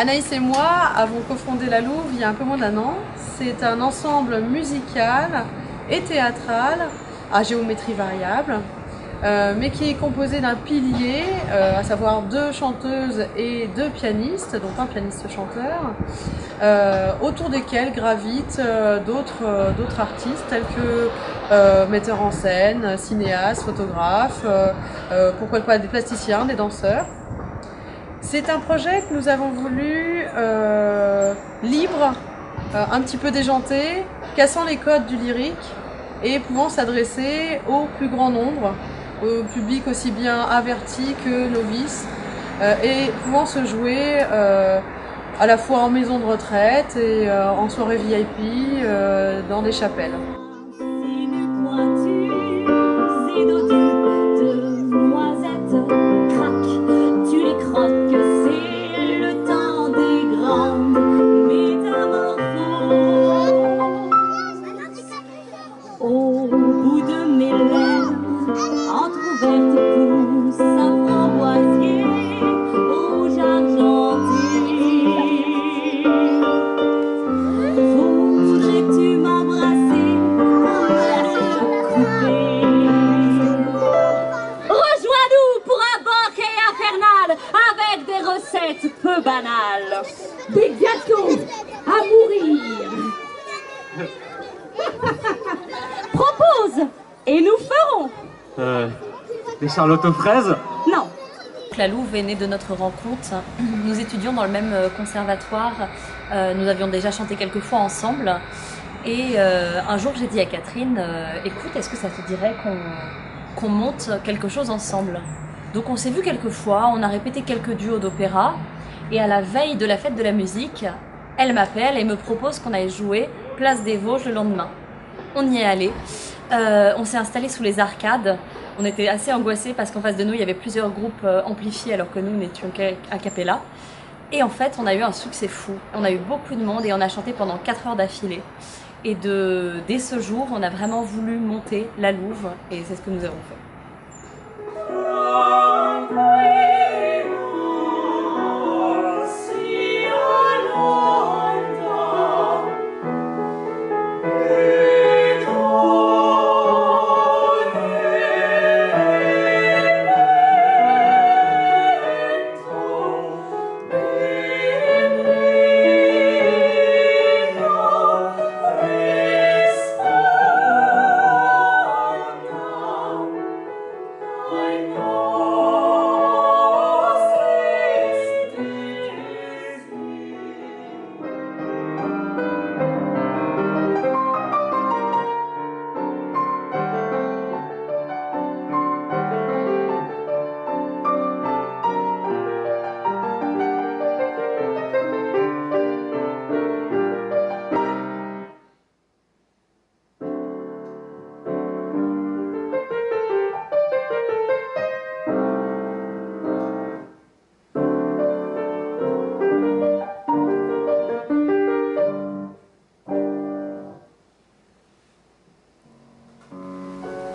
Anaïs et moi avons cofondé La Louve il y a un peu moins d'1 an. C'est un ensemble musical et théâtral à géométrie variable, mais qui est composé d'un pilier, à savoir 2 chanteuses et 2 pianistes, donc un pianiste-chanteur, autour desquels gravitent d'autres artistes tels que metteurs en scène, cinéastes, photographes, pourquoi pas des plasticiens, des danseurs. C'est un projet que nous avons voulu libre, un petit peu déjanté, cassant les codes du lyrique et pouvant s'adresser au plus grand nombre, au public aussi bien averti que novice, et pouvant se jouer à la fois en maison de retraite et en soirée VIP dans des chapelles. Au bout de mes lèvres, entr'ouvertes pousse un framboisier rouge argenté. Voudrais-tu m'embrasser pour me couper? Rejoins-nous pour un banquet infernal avec des recettes peu banales. Des gâteaux à mourir. Propose et nous ferons. Des charlottes aux fraises? Non. La Louve est née de notre rencontre. Nous étudions dans le même conservatoire. Nous avions déjà chanté quelques fois ensemble. Et un jour, j'ai dit à Catherine, écoute, est-ce que ça te dirait qu'on monte quelque chose ensemble? Donc on s'est vu quelques fois, on a répété quelques duos d'opéra. Et à la veille de la fête de la musique, elle m'appelle et me propose qu'on aille jouer Place des Vosges le lendemain. On y est allé. On s'est installé sous les arcades. On était assez angoissés parce qu'en face de nous, il y avait plusieurs groupes amplifiés alors que nous n'étions qu'à cappella. Et en fait, on a eu un succès fou. On a eu beaucoup de monde et on a chanté pendant 4 heures d'affilée. Et dès ce jour, on a vraiment voulu monter La Louve et c'est ce que nous avons fait.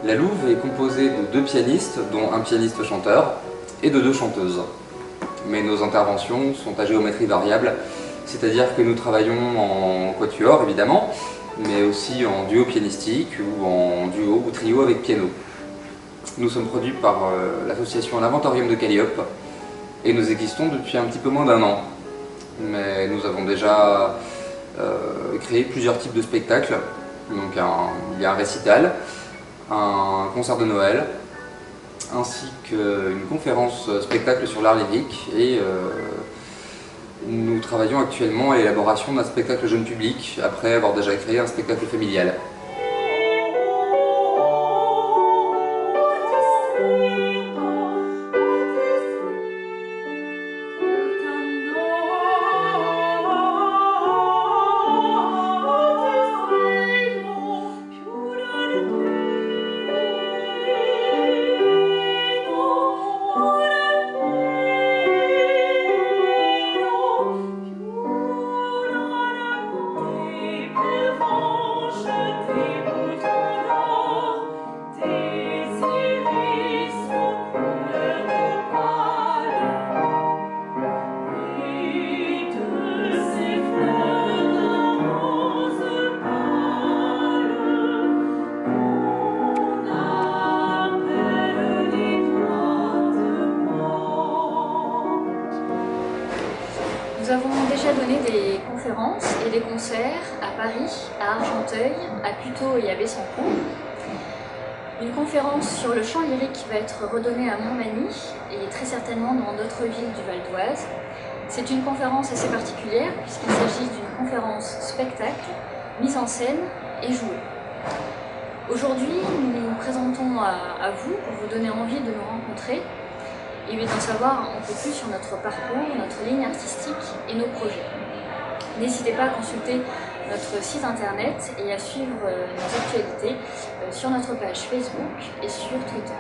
La Louve est composée de 2 pianistes, dont un pianiste-chanteur, et de 2 chanteuses. Mais nos interventions sont à géométrie variable, c'est-à-dire que nous travaillons en quatuor évidemment, mais aussi en duo pianistique ou en duo ou trio avec piano. Nous sommes produits par l'association L'Inventorium de Calliope et nous existons depuis un petit peu moins d'1 an. Mais nous avons déjà créé plusieurs types de spectacles. Donc il y a un récital, un concert de Noël, ainsi qu'une conférence spectacle sur l'art lyrique et nous travaillons actuellement à l'élaboration d'un spectacle jeune public après avoir déjà créé un spectacle familial. des conférences et des concerts à Paris, à Argenteuil, à Puteaux et à Bessancourt. Une conférence sur le chant lyrique va être redonnée à Montmagny et très certainement dans d'autres villes du Val d'Oise. C'est une conférence assez particulière puisqu'il s'agit d'une conférence spectacle, mise en scène et jouée. Aujourd'hui, nous nous présentons à vous pour vous donner envie de nous rencontrer et d'en savoir un peu plus sur notre parcours, notre ligne artistique et nos projets. N'hésitez pas à consulter notre site internet et à suivre nos actualités sur notre page Facebook et sur Twitter.